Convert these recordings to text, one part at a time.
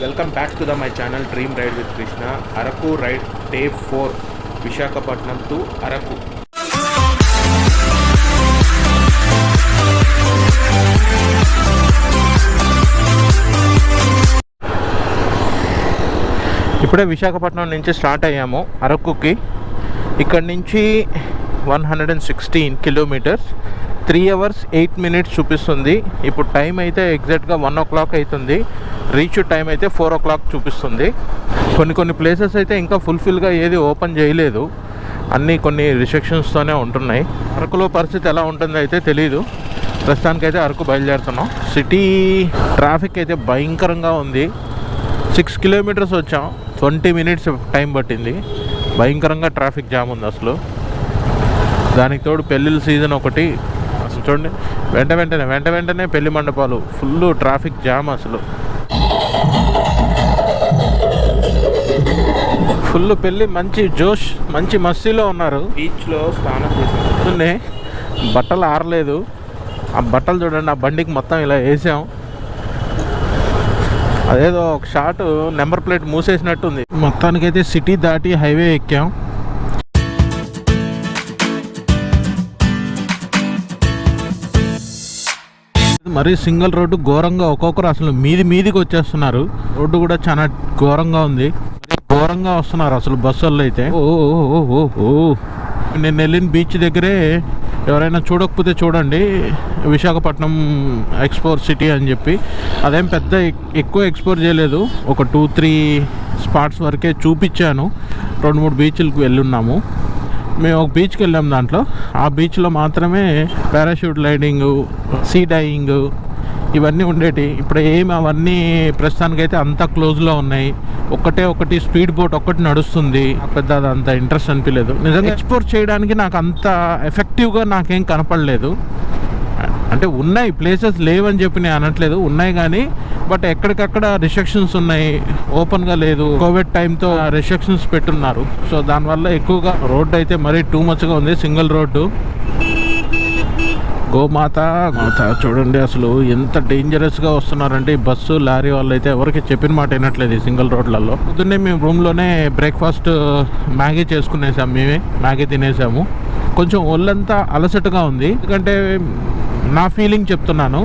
Welcome back to my channel dream ride with Krishna. Araku ride day 4 Visakhapatnam to Araku. ఇప్పుడే విశాఖపట్నం నుంచి start అయ్యాము అరకుకి. ఇక్కడి నుంచి 116 కిలోమీటర్స్, 3 hours 8 minutes చూపిస్తుంది. ఇప్పుడు టైం అయితే ఎగ్జాక్ట్గా 1 o'clock అవుతుంది. రీచ్ టైం అయితే 4 o'clock చూపిస్తుంది. కొన్ని ప్లేసెస్ అయితే ఇంకా ఫుల్ఫిల్గా ఏది ఓపెన్ చేయలేదు, అన్నీ కొన్ని రిస్ట్రిక్షన్స్తోనే ఉంటున్నాయి. అరకులో పరిస్థితి ఎలా ఉంటుందో అయితే తెలీదు. ప్రస్తుతానికైతే అరకు బయలుదేరుతున్నాం. సిటీ ట్రాఫిక్ అయితే భయంకరంగా ఉంది. 6 kilometers వచ్చాం, 20 minutes టైం పట్టింది. భయంకరంగా ట్రాఫిక్ జామ్ ఉంది అసలు. దానికి తోడు పెళ్ళిళ్ళ సీజన్ ఒకటి. అసలు చూడండి, వెంట వెంటనే పెళ్లి మండపాలు, ఫుల్ ట్రాఫిక్ జామ్ అసలు. ఫుల్ పెళ్ళి, మంచి జోష్, మంచి మస్తీలో ఉన్నారు. బీచ్లో స్నానం చేసి బట్టలు ఆరలేదు. ఆ బట్టలు చూడండి, ఆ బండికి మొత్తం ఇలా వేసాం. అదేదో ఒక షాట్ నెంబర్ ప్లేట్ మూసేసినట్టుంది. మొత్తానికైతే సిటీ దాటి హైవే ఎక్కాం. మరీ సింగిల్ రోడ్డు ఘోరంగా, ఒక్కొక్కరు అసలు మీదికి వచ్చేస్తున్నారు. రోడ్డు కూడా చాలా ఘోరంగా ఉంది. ఘోరంగా వస్తున్నారు అసలు బస్సుల్లో అయితే. నేను వెళ్ళిన బీచ్ దగ్గరే, ఎవరైనా చూడకపోతే చూడండి, విశాఖపట్నం ఎక్స్ప్లోర్ సిటీ అని చెప్పి. అదేం పెద్ద ఎక్కువ ఎక్స్ప్లోర్ చేయలేదు, ఒక 2-3 స్పాట్స్ వరకే చూపించాను. 2-3 బీచ్లకు వెళ్ళున్నాము. మేము ఒక బీచ్కి వెళ్ళాం. దాంట్లో ఆ బీచ్లో మాత్రమే పారాషూట్ లైడింగ్, సీ డైయింగ్ ఇవన్నీ ఉండేటి. ఇప్పుడు ఏమి అవన్నీ ప్రస్తుతానికైతే అంతా క్లోజ్లో ఉన్నాయి. ఒకటి స్పీడ్ బోట్ ఒక్కటి నడుస్తుంది. పెద్ద అంత ఇంట్రెస్ట్ అనిపించలేదు. నిజంగా ఎక్స్ప్లోర్ చేయడానికి నాకు అంత ఎఫెక్టివ్గా నాకేం కనపడలేదు. అంటే ఉన్నాయి ప్లేసెస్, లేవని చెప్పి నేను అనట్లేదు, ఉన్నాయి కానీ బట్ ఎక్కడికక్కడ రిస్ట్రిక్షన్స్ ఉన్నాయి, ఓపెన్గా లేదు. కోవిడ్ టైంతో రిస్ట్రిక్షన్స్ పెట్టున్నారు. సో దానివల్ల ఎక్కువగా రోడ్డు అయితే మరీ టూ మచ్గా ఉంది. Single road. గోమాత చూడండి అసలు ఎంత డేంజరస్గా వస్తున్నారంటే ఈ బస్సు లారీ వాళ్ళు అయితే ఎవరికి చెప్పిన మాట వినట్లేదు ఈ సింగిల్ రోడ్లలో. పొద్దున్నే మేము రూమ్లోనే బ్రేక్ఫాస్ట్ మ్యాగీ చేసుకునేసాము. మేమే మ్యాగీ తినేసాము. కొంచెం ఒళ్ళంతా అలసటగా ఉంది. ఎందుకంటే నా ఫీలింగ్ చెప్తున్నాను.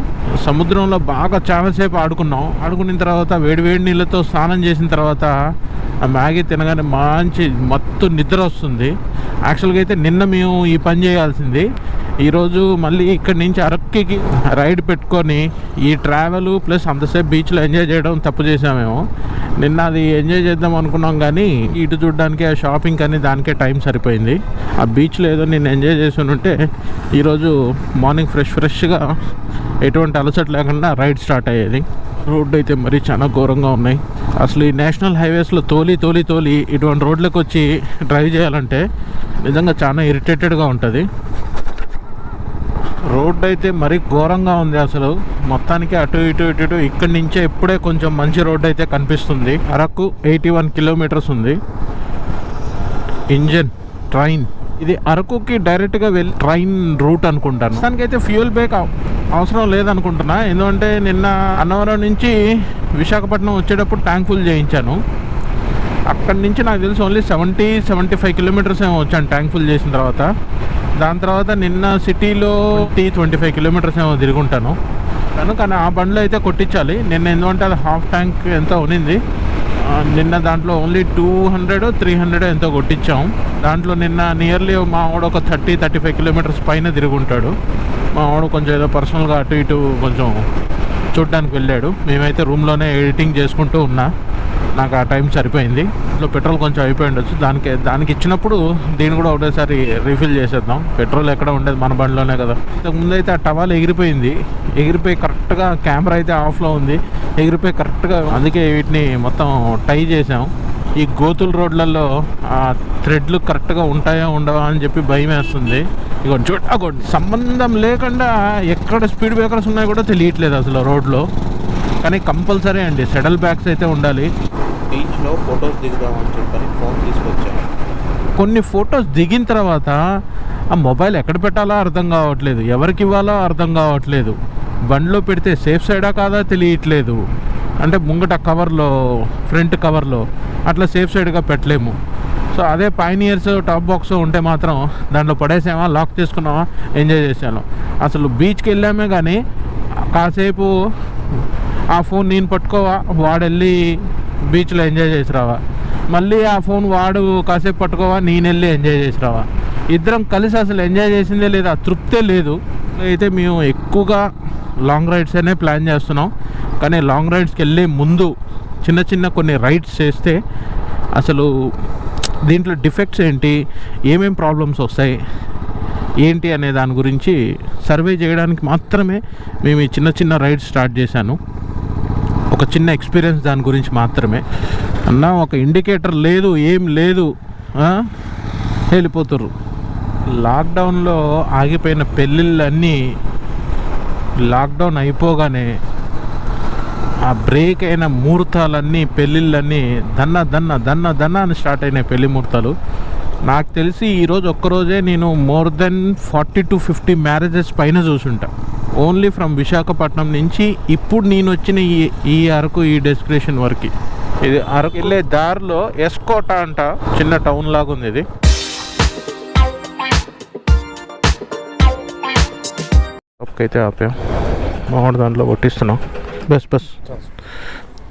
సముద్రంలో బాగా చాలాసేపు ఆడుకున్న తర్వాత వేడి నీళ్ళతో స్నానం చేసిన తర్వాత ఆ మ్యాగీ తినగానే మంచి మత్తు నిద్ర వస్తుంది. యాక్చువల్గా అయితే నిన్న మేము ఈ పని చేయాల్సింది. ఈరోజు మళ్ళీ ఇక్కడి నుంచి అరక్కి రైడ్ పెట్టుకొని ఈ ట్రావెల్ ప్లస్ అంతసేపు బీచ్లో ఎంజాయ్ చేయడం తప్పు చేసామేమో. నిన్న అది ఎంజాయ్ చేద్దాం అనుకున్నాం కానీ ఇటు చూడడానికి, ఆ షాపింగ్ కానీ దానికే టైం సరిపోయింది. ఆ బీచ్లో ఏదో నేను ఎంజాయ్ చేసి ఉంటే ఈరోజు మార్నింగ్ ఫ్రెష్గా ఎటువంటి అలసట లేకుండా రైడ్ స్టార్ట్ అయ్యేది. రోడ్డు అయితే మరీ చాలా ఘోరంగా ఉన్నాయి. అసలు ఈ నేషనల్ హైవేస్లో తోలి ఇటువంటి రోడ్లకు వచ్చి డ్రైవ్ చేయాలంటే నిజంగా చాలా ఇరిటేటెడ్గా ఉంటుంది. రోడ్డు అయితే మరీ ఘోరంగా ఉంది అసలు. మొత్తానికి అటు ఇటు ఇక్కడి నుంచే ఇప్పుడే కొంచెం మంచి రోడ్డు అయితే కనిపిస్తుంది. అరకు 81 kilometers ఉంది. ఇంజన్ ట్రైన్ ఇది అరకుకి డైరెక్ట్గా వెళ్ళి ట్రైన్ రూట్ అనుకుంటాను. దానికైతే ఫ్యూయల్ బ్రేక్ అవసరం లేదనుకుంటున్నా. ఎందుకంటే నిన్న అన్నవరం నుంచి విశాఖపట్నం వచ్చేటప్పుడు ట్యాంక్ ఫుల్ చేయించాను. అక్కడి నుంచి నాకు తెలిసి ఓన్లీ 70-75 kilometers ఏమో వచ్చాను ట్యాంక్ ఫుల్ చేసిన తర్వాత. దాని తర్వాత నిన్న సిటీలో 25 kilometers ఏమో తిరుగుంటాను. కానీ ఆ బండ్లో అయితే కొట్టించాలి నిన్న. ఎందుకంటే అది హాఫ్ ట్యాంక్ ఎంతో ఉన్నింది. నిన్న దాంట్లో ఓన్లీ 200-300 ఎంతో కొట్టించాం. దాంట్లో నిన్న నియర్లీ మా వాడు ఒక 30-35 kilometers పైన తిరుగుంటాడు. మా వాడు కొంచెం ఏదో పర్సనల్గా అటు ఇటు కొంచెం చూడడానికి వెళ్ళాడు. మేమైతే రూమ్లోనే ఎడిటింగ్ చేసుకుంటూ ఉన్నా. నాకు ఆ టైం సరిపోయింది. ఇంట్లో పెట్రోల్ కొంచెం అయిపోయి ఉండొచ్చు. దానికి ఇచ్చినప్పుడు దీన్ని కూడా ఒకటేసారి రీఫిల్ చేసేద్దాం. పెట్రోల్ ఎక్కడ ఉండేది, మన బండిలోనే కదా. ఇంతకుముందు అయితే ఆ టవాల్ ఎగిరిపోయి కరెక్ట్గా కెమెరా అయితే ఆఫ్లో ఉంది. ఎగిరిపోయి కరెక్ట్గా, అందుకే వీటిని మొత్తం టై చేసాం. ఈ గోతుల రోడ్లలో ఆ థ్రెడ్లు కరెక్ట్గా ఉంటాయా ఉండవా అని చెప్పి భయం వేస్తుంది. ఇక చూడండి, సంబంధం లేకుండా ఎక్కడ స్పీడ్ బ్రేకర్స్ ఉన్నాయో కూడా తెలియట్లేదు అసలు రోడ్లో. కానీ కంపల్సరీ అండి సెడల్ బ్యాగ్స్ అయితే ఉండాలి. బీచ్లో ఫొటోస్ దిగుదామని చెప్పని ఫోన్ తీసుకొచ్చాను. కొన్ని ఫొటోస్ దిగిన తర్వాత ఆ మొబైల్ ఎక్కడ పెట్టాలో అర్థం కావట్లేదు, ఎవరికి ఇవ్వాలో అర్థం కావట్లేదు. బండిలో పెడితే సేఫ్ సైడా కాదా తెలియట్లేదు. అంటే ముంగట కవర్లో, ఫ్రంట్ కవర్లో అట్లా సేఫ్ సైడ్గా పెట్టలేము. సో అదే పైనియర్స్ టాప్ బాక్స్ ఉంటే మాత్రం దాంట్లో పడేసామా, లాక్ చేసుకున్నామా, ఎంజాయ్ చేసాను. అసలు బీచ్కి వెళ్ళామే కానీ కాసేపు ఆ ఫోన్ నేను పట్టుకోవా, వాడెళ్ళి బీచ్లో ఎంజాయ్ చేసి రావా, మళ్ళీ ఆ ఫోన్ వాడు కాసేపు పట్టుకోవా, నేను వెళ్ళి ఎంజాయ్ చేసి రావా. ఇద్దరం కలిసి అసలు ఎంజాయ్ చేసిందే లేదు, ఆ తృప్తే లేదు. అయితే మేము ఎక్కువగా లాంగ్ రైడ్స్ అనే ప్లాన్ చేస్తున్నాం. కానీ లాంగ్ రైడ్స్కి వెళ్ళే ముందు చిన్న చిన్న కొన్ని రైడ్స్ చేస్తే అసలు దీంట్లో డిఫెక్ట్స్ ఏంటి, ఏమేం ప్రాబ్లమ్స్ వస్తాయి ఏంటి అనే దాని గురించి సర్వే చేయడానికి మాత్రమే మేము ఈ చిన్న చిన్న రైడ్స్ స్టార్ట్ చేశాను. ఒక చిన్న ఎక్స్పీరియన్స్ దాని గురించి మాత్రమే. అన్న ఒక ఇండికేటర్ లేదు, ఏం లేదు, వెళ్ళిపోతుర్రు. లాక్డౌన్లో ఆగిపోయిన పెళ్ళిళ్ళన్నీ లాక్డౌన్ అయిపోగానే ఆ బ్రేక్ అయిన ముహూర్తాలన్నీ, పెళ్ళిళ్ళన్నీ దన్న దన్న దన్న దన్న అని స్టార్ట్ అయినాయి పెళ్లి ముహూర్తాలు. నాకు తెలిసి ఈరోజు ఒక్కరోజే నేను మోర్ దెన్ 40 to 50 మ్యారేజెస్ పైన చూసుంటా, ఓన్లీ ఫ్రమ్ విశాఖపట్నం నుంచి. ఇప్పుడు నేను వచ్చిన ఈ అరకు, ఈ డెస్టినేషన్ వరకు. ఇది అరకు వెళ్ళే దారిలో ఎస్కోట అంట, చిన్న టౌన్ లాగా ఉంది ఇది. అయితే ఆపా మామిడి దాంట్లో కొట్టిస్తున్నాం. బస్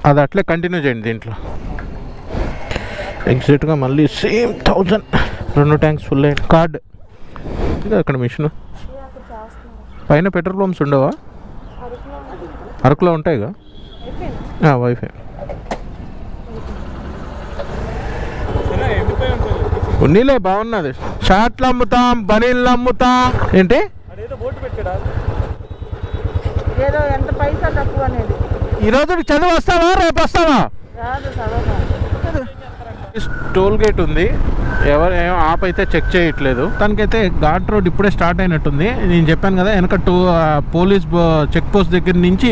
అది అట్లే కంటిన్యూ చేయండి. దీంట్లో ఎగ్జాక్ట్గా మళ్ళీ సేమ్ 1000 2 ట్యాంక్స్ ఫుల్ అయ్యింది. కార్డ్ ఇది అక్కడ మిషన్ పైన పెట్రోల్ పంప్స్ ఉండవా? అరకులో ఉంటాయిగా వైఫై. ఉన్నీలే బాగున్నది. షార్ట్లు అమ్ముతాం, బనీళ్ళు అమ్ముతాం. ఏంటి ఈరోజు చదువు వస్తావా, రేపు వస్తావా? టోల్ గేట్ ఉంది, ఎవరు ఏమో ఆప్ అయితే చెక్ చేయట్లేదు. తనకైతే ఘాట్ రోడ్ ఇప్పుడే స్టార్ట్ అయినట్టుంది. నేను చెప్పాను కదా వెనక పోలీస్ చెక్ పోస్ట్ దగ్గర నుంచి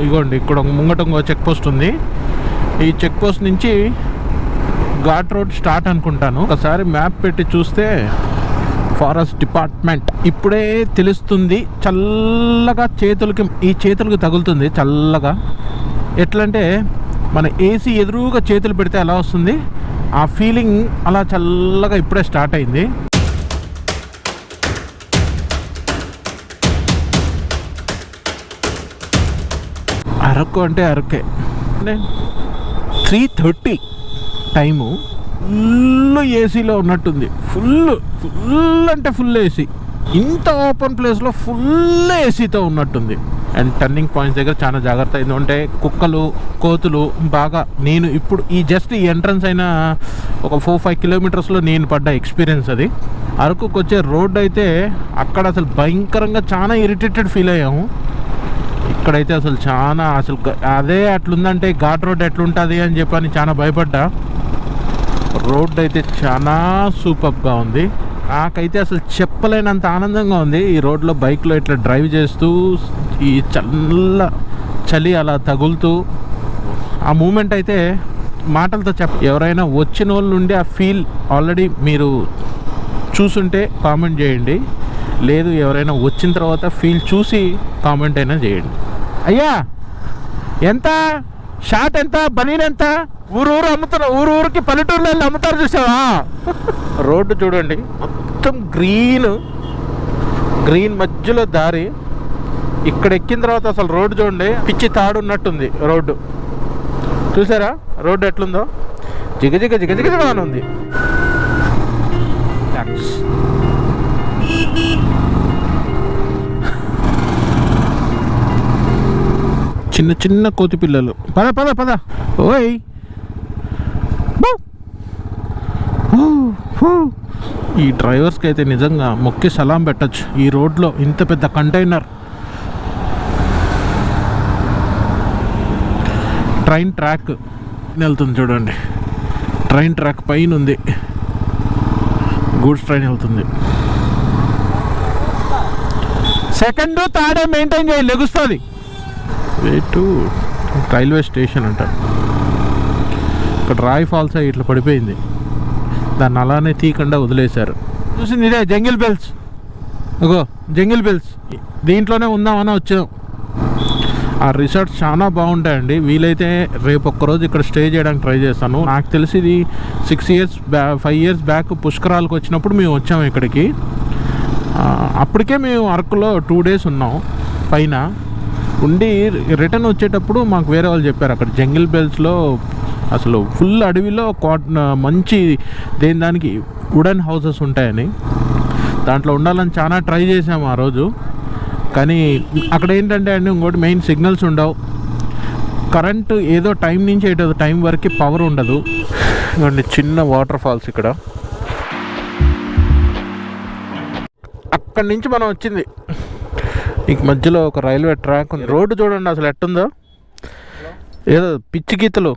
ఇగోండి ఇక్కడ ముంగట చెక్ పోస్ట్ ఉంది. ఈ చెక్ పోస్ట్ నుంచి ఘాట్ రోడ్ స్టార్ట్ అనుకుంటాను. ఒకసారి మ్యాప్ పెట్టి చూస్తే ఫారెస్ట్ డిపార్ట్మెంట్ ఇప్పుడే తెలుస్తుంది. చల్లగా ఈ చేతులకి తగులుతుంది చల్లగా. ఎట్లంటే మన ఏసీ ఎదురుగా చేతులు పెడితే ఎలా వస్తుంది ఆ ఫీలింగ్, అలా చల్లగా ఇప్పుడే స్టార్ట్ అయింది. అరకు అంటే అరకే. 3:30 టైము. ఫుల్ ఏసీలో ఉన్నట్టుంది. ఫుల్ అంటే ఫుల్ ఏసీ. ఇంత ఓపెన్ ప్లేస్లో ఫుల్ ఏసీతో ఉన్నట్టుంది. అండ్ టర్నింగ్ పాయింట్స్ దగ్గర చాలా జాగ్రత్త. ఎందుకంటే కుక్కలు, కోతులు బాగా, నేను ఇప్పుడు ఈ ఎంట్రన్స్ అయిన ఒక 4-5 కిలోమీటర్స్లో నేను పడ్డ ఎక్స్పీరియన్స్ అది. అరకుకు వచ్చే రోడ్ అయితే అక్కడ అసలు భయంకరంగా చాలా ఇరిటేటెడ్ ఫీల్ అయ్యాము. ఇక్కడైతే అసలు చాలా అదే అట్లుందంటే ఘాట్ రోడ్ ఎట్లుంటుంది అని చెప్పని చాలా భయపడ్డా. రోడ్ అయితే చాలా సూపర్గా ఉంది. నాకైతే అసలు చెప్పలేనంత ఆనందంగా ఉంది ఈ రోడ్లో బైక్లో ఇట్లా డ్రైవ్ చేస్తూ, ఈ చలి అలా తగులుతూ. ఆ మూమెంట్ అయితే మాటలతో ఎవరైనా వచ్చిన వాళ్ళ నుండి ఆ ఫీల్ ఆల్రెడీ మీరు చూసుంటే కామెంట్ చేయండి. లేదు ఎవరైనా వచ్చిన తర్వాత ఫీల్ చూసి కామెంట్ అయినా చేయండి. అయ్యా ఎంత షార్ట్, ఎంత బనీన్, ఎంత ఊరు అమ్ముతారు, ఊరికి పల్లెటూరులో వెళ్ళి అమ్ముతారు చూసావా? రోడ్డు చూడండి మొత్తం గ్రీన్ మధ్యలో దారి. ఇక్కడ ఎక్కిన తర్వాత అసలు రోడ్డు చూడండి పిచ్చి తాడు ఉన్నట్టుంది రోడ్డు. చూసారా రోడ్డు ఎట్లుందో? జిగజిగగా ఉంది. చిన్న కోతి పిల్లలు. పద ఓయ్. ఈ డ్రైవర్స్కి అయితే నిజంగా మొక్కి సలాం పెట్టచ్చు. ఈ రోడ్లో ఇంత పెద్ద కంటైనర్. ట్రైన్ ట్రాక్ వెళ్తుంది చూడండి. ట్రైన్ ట్రాక్ పైన ఉంది, గూడ్స్ ట్రైన్ వెళ్తుంది. సెకండ్ థర్డ్ మెయింటైన్ చేయాలి, లెగుస్తుంది. టు రైల్వే స్టేషన్ అంట. ఇక్కడ రాయ్ ఫాల్స్ ఇట్లా పడిపోయింది, దాన్ని అలానే తీయకుండా వదిలేశారు. చూసింది ఇదే జంగిల్ బెల్స్. జంగిల్ బెల్స్ దీంట్లోనే ఉందామని వచ్చాం. ఆ రిసార్ట్స్ చాలా బాగుంటాయండి. వీలైతే రేపు ఒక్కరోజు ఇక్కడ స్టే చేయడానికి ట్రై చేస్తాను. నాకు తెలిసి ఇది 5 years బ్యాక్ పుష్కరాలకు వచ్చినప్పుడు మేము వచ్చాము ఇక్కడికి. అప్పటికే మేము అరకులో 2 days ఉన్నాం పైన ఉండి. రిటర్న్ వచ్చేటప్పుడు మాకు వేరే వాళ్ళు చెప్పారు అక్కడ జంగిల్ బెల్స్లో అసలు ఫుల్ అడవిలో మంచి దానికి వుడెన్ హౌసెస్ ఉంటాయని, దాంట్లో ఉండాలని చాలా ట్రై చేసాము ఆ రోజు. కానీ అక్కడ ఏంటంటే అండి ఇంకోటి మెయిన్ సిగ్నల్స్ ఉండవు, కరెంటు ఏదో టైం నుంచి ఏదో టైం వరకు పవర్ ఉండదు. ఇవ్వండి చిన్న వాటర్ ఫాల్స్ ఇక్కడ. అక్కడి నుంచి మనం వచ్చింది ఇంక మధ్యలో ఒక రైల్వే ట్రాక్ ఉంది. రోడ్డు చూడండి అసలు ఎట్టుందో, ఏదో పిచ్చి గీతలు.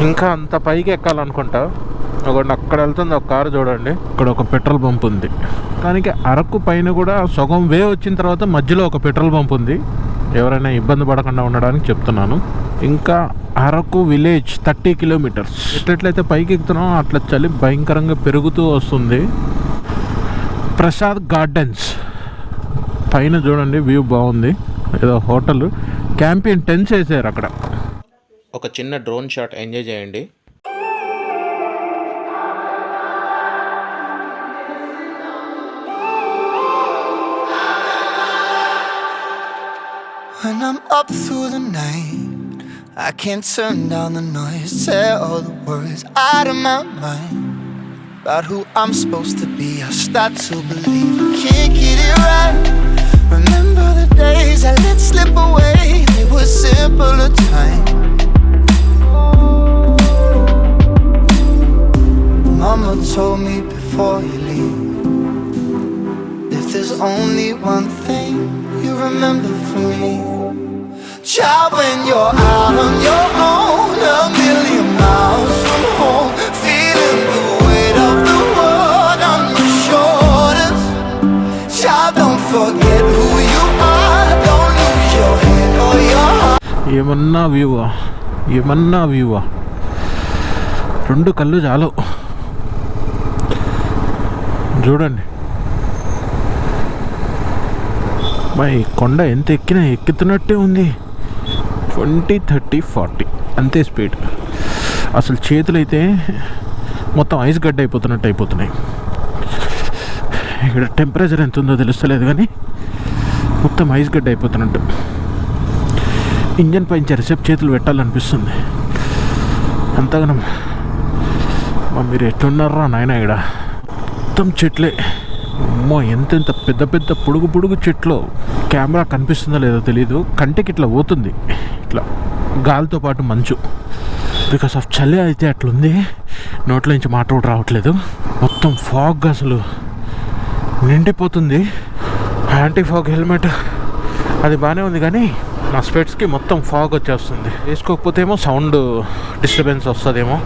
ఇంకా అంత పైకి ఎక్కాలనుకుంటా. ఒకటి అక్కడ వెళ్తుంది ఒక కారు చూడండి. ఇక్కడ ఒక పెట్రోల్ పంప్ ఉంది. దానికి అరకు పైన కూడా సగం వే వచ్చిన తర్వాత మధ్యలో ఒక పెట్రోల్ పంప్ ఉంది. ఎవరైనా ఇబ్బంది పడకుండా ఉండడానికి చెప్తున్నాను. ఇంకా అరకు విలేజ్ 30 kilometers. ఎట్లయితే పైకి ఎక్కుతున్నాం అట్లా చలి భయంకరంగా పెరుగుతూ వస్తుంది. ప్రసాద్ గార్డెన్స్ పైన చూడండి వ్యూ బాగుంది. ఏదో హోటల్ క్యాంపియన్ టెంట్స్ వేసారు అక్కడ. ఒక చిన్న డ్రోన్ షాట్ ఎంజాయ్ చేయండి. When I'm up through the night, I can't turn down the noise. Say all the words out of my mind about who I'm supposed to be. I start to believe I can't get it right. Remember the days I let slip away. They were simpler times. Mama told me before you leave, if there's only one thing you remember from me, child, when you're out on your own, a million miles from home, feeling the weight of the world on your shoulders. Child, don't forget who you are, don't lose your head or your heart. ఏమన్నా వ్యూవా రెండు కళ్ళు చాలు. చూడండి మా ఈ కొండ ఎంత ఎక్కుతున్నట్టే ఉంది. 20, 30, 40 అంతే స్పీడ్. అసలు చేతులు అయితే మొత్తం ఐస్ గడ్డ అయిపోతున్నాయి. ఇక్కడ టెంపరేచర్ ఎంత ఉందో తెలుస్తలేదు కానీ మొత్తం ఐస్ గడ్డ అయిపోతున్నట్టు. ఇంజన్ పైన చెరసేపు చేతులు పెట్టాలనిపిస్తుంది అంతగానం. మీరు ఎట్టున్నారా నాయన, ఇక్కడ మొత్తం చెట్లే. అమ్మో ఎంతెంత పెద్ద పొడుగు చెట్లు. కెమెరా కనిపిస్తుందో లేదో తెలీదు, కంటికి ఇట్లా పోతుంది ఇట్లా గాలితో పాటు మంచు. బికాస్ ఆఫ్ చలి అయితే అట్లుంది, నోట్లో నుంచి మాట కూడా రావట్లేదు. మొత్తం ఫాగ్ అసలు నిండిపోతుంది. యాంటీ ఫాగ్ హెల్మెట్ అది బాగానే ఉంది కానీ నా స్పెట్స్కి మొత్తం ఫాగ్ వచ్చేస్తుంది. వేసుకోకపోతే ఏమో సౌండ్ డిస్టర్బెన్స్ వస్తుందేమో.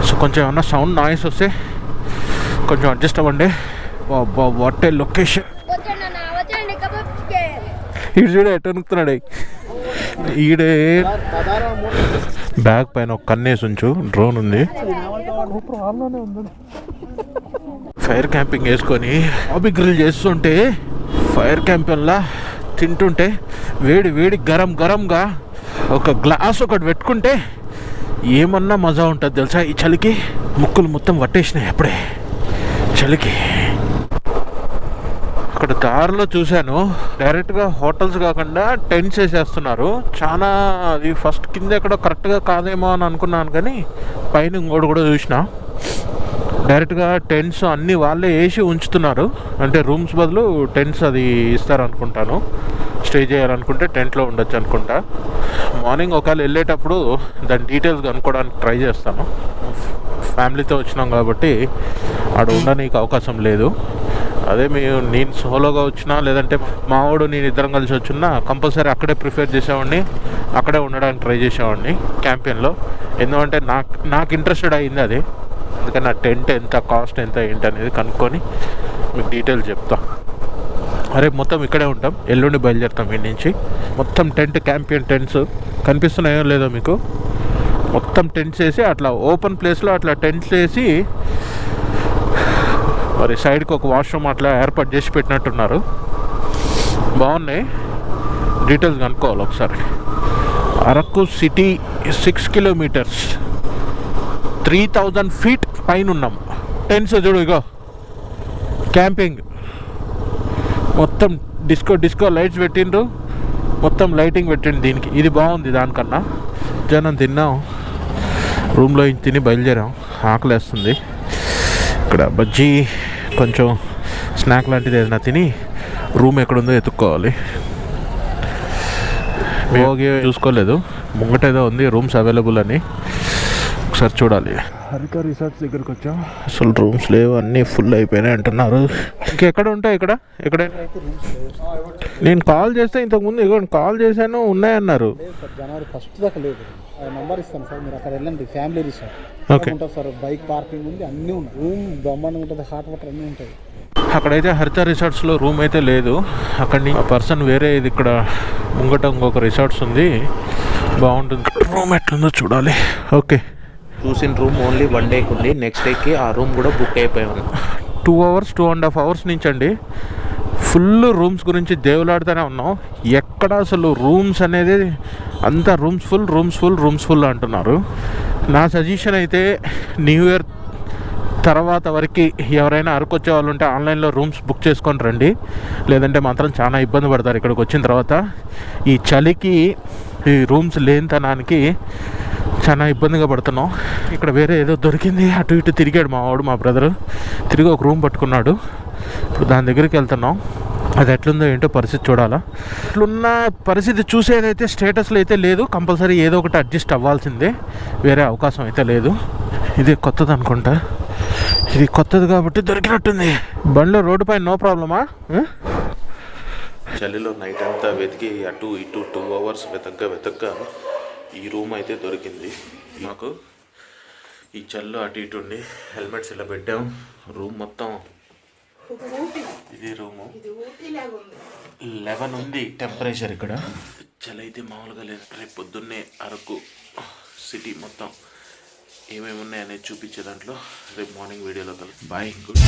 సో కొంచెం ఏమన్నా సౌండ్ నాయిస్ వస్తే కొంచెం అడ్జస్ట్ అవ్వండి. What a location. ఈడు చూడ ఎటు అనుకుతున్నాడు. ఈడే బ్యాగ్ పైన ఒక కన్నేసి ఉంచు, డ్రోన్ ఉంది. ఫైర్ క్యాంపింగ్ వేసుకొని బాబీ గ్రిల్ చేస్తుంటే ఫైర్ క్యాంపింగ్లా తింటుంటే వేడి గరంగా ఒక గ్లాస్ ఒకటి పెట్టుకుంటే ఏమన్నా మజా ఉంటుంది తెలుసా. ఈ చలికి ముక్కులు మొత్తం పట్టేసినాయి అప్పుడే చలికి. అక్కడ దారిలో చూశాను డైరెక్ట్గా హోటల్స్ కాకుండా టెంట్స్ వేసేస్తున్నారు. చాలా అది ఫస్ట్ కింద ఎక్కడో కరెక్ట్గా కాదేమో అని అనుకున్నాను కానీ పైన ఇంకోటి కూడా చూసిన. డైరెక్ట్గా టెంట్స్ అన్నీ వాళ్ళే వేసి ఉంచుతున్నారు. అంటే రూమ్స్ బదులు టెంట్స్ అది ఇస్తారు అనుకుంటాను. స్టే చేయాలనుకుంటే టెంట్లో ఉండొచ్చు అనుకుంటా. మార్నింగ్ ఒకవేళ వెళ్ళేటప్పుడు దాని డీటెయిల్స్ కనుక్కోవడానికి ట్రై చేస్తాను. ఫ్యామిలీతో వచ్చినాం కాబట్టి ఆడ ఉండడానికి అవకాశం లేదు. అదే నేను సోలోగా వచ్చినా లేదంటే మావాడు నేను ఇద్దరం కలిసి వచ్చినా కంపల్సరీ అక్కడే ప్రిఫర్ చేసేవాడిని, అక్కడే ఉండడానికి ట్రై చేసేవాడిని క్యాంపెయిన్లో. ఎందుకంటే నాకు ఇంట్రెస్టెడ్ అయింది అది. అందుకని నా టెంట్ ఎంత కాస్ట్ ఎంత ఏంటి అనేది కనుక్కొని మీకు డీటెయిల్స్ చెప్తా. రేపు మొత్తం ఇక్కడే ఉంటాం, ఎల్లుండి బయలుదేరుతాం ఇంటి నుంచి. మొత్తం టెంట్ క్యాంపియన్ టెంట్స్ కనిపిస్తున్నాయో లేదో మీకు. మొత్తం టెంట్స్ వేసి అట్లా ఓపెన్ ప్లేస్లో అట్లా టెంట్స్ వేసి మరి సైడ్కి ఒక వాష్రూమ్ అట్లా ఏర్పాటు చేసి పెట్టినట్టున్నారు. బాగున్నాయి, డీటెయిల్స్ కనుక్కోవాలి ఒకసారి. అరకు సిటీ 6 కిలోమీటర్స్ 3000 ఫీట్ పైన ఉన్నాం. టెన్స్ చూడు, ఇగో క్యాంపింగ్ మొత్తం డిస్కో లైట్స్ పెట్టిండ్రు, మొత్తం లైటింగ్ పెట్టిండు దీనికి. ఇది బాగుంది దానికన్నా. జనం తిన్నాం, రూమ్లో తిని బయలుదేరాం. ఆకలేస్తుంది. ఇక్కడ బజ్జీ కొంచెం స్నాక్ లాంటిది ఏదైనా తిని రూమ్ ఎక్కడుందో ఎత్తుక్కోవాలి. భోగి చూసుకోలేదు, ముంగటేదో ఉంది రూమ్స్ అవైలబుల్ అని, ఒకసారి చూడాలి. హరిక రిసార్ట్స్ దగ్గరికి వచ్చాం. అసలు రూమ్స్ లేవు, అన్నీ ఫుల్ అయిపోయినాయి అంటున్నారు. ఇంకెక్కడ ఉంటాయి ఇక్కడ? నేను కాల్ చేస్తే ఇంతకుముందు ఇగో కాల్ చేశాను, ఉన్నాయన్నారు. జనవరి 1 దాకా లేదు. నంబర్ ఇస్తాను సార్, మీరు అక్కడ వెళ్ళండి. ఫ్యామిలీ రిసార్ట్ ఓకే ఉంటుంది సార్, బైక్ పార్కింగ్ ఉంది, అన్నీ ఉన్నాయి. రూమ్ బ్రహ్మాండంగా ఉంటుంది, హాట్ వాటర్ అన్నీ ఉంటాయి. అక్కడైతే హరిత రిసార్ట్స్లో రూమ్ అయితే లేదు. అక్కడి నుంచి పర్సన్ వేరే ఇది ఇక్కడ ముంగట ఇంకొక రిసార్ట్స్ ఉంది, బాగుంటుంది. రూమ్ ఎట్లుందో చూడాలి. ఓకే, చూసిన రూమ్ ఓన్లీ 1 డేకి ఉంది. నెక్స్ట్ డేకి ఆ రూమ్ కూడా బుక్ అయిపోయాము. 2 అవర్స్ 2.5 అవర్స్ నుంచి అండి ఫుల్ రూమ్స్ గురించి దేవులాడుతూనే ఉన్నాం. ఎక్కడ అసలు రూమ్స్ అనేది అంతా రూమ్స్ ఫుల్ అంటున్నారు. నా సజెషన్ అయితే న్యూ ఇయర్ తర్వాత వరకు ఎవరైనా అరకు వచ్చే వాళ్ళు ఉంటే ఆన్లైన్లో రూమ్స్ బుక్ చేసుకొని రండి, లేదంటే మాత్రం చాలా ఇబ్బంది పడతారు ఇక్కడికి వచ్చిన తర్వాత. ఈ చలికి ఈ రూమ్స్ లేనితనానికి చాలా ఇబ్బందిగా పడుతున్నాం. ఇక్కడ వేరే ఏదో దొరికింది, అటు ఇటు తిరిగాడు మా బ్రదరు, తిరిగి ఒక రూమ్ పట్టుకున్నాడు. ఇప్పుడు దాని దగ్గరికి వెళ్తున్నాం. అది ఎట్లుందో ఏంటో పరిస్థితి చూడాలా. ఇట్లున్న పరిస్థితి చూసేదైతే స్టేటస్లో అయితే లేదు, కంపల్సరీ ఏదో ఒకటి అడ్జస్ట్ అవ్వాల్సిందే, వేరే అవకాశం అయితే లేదు. ఇది కొత్తది అనుకుంటా, ఇది కొత్తది కాబట్టి దొరికినట్టుంది. బండ్లో రోడ్డు పైన నో ప్రాబ్లమా? చలిలో నైట్ అంతా వెతికి అటు ఇటు 2 అవర్స్ వెతక్క ఈ రూమ్ అయితే దొరికింది మాకు. ఈ చల్లు అటు ఇటు ఉండి హెల్మెట్స్ ఇలా పెట్టాం. రూమ్ మొత్తం ఇది రూము 11 ఉంది టెంపరేచర్ ఇక్కడ. చలి అయితే మామూలుగా లేదు. రేపు పొద్దున్నే అరకు సిటీ మొత్తం ఏమేమి ఉన్నాయనేది చూపించే దాంట్లో రేపు మార్నింగ్ వీడియోలో కలుగు. Bye, good.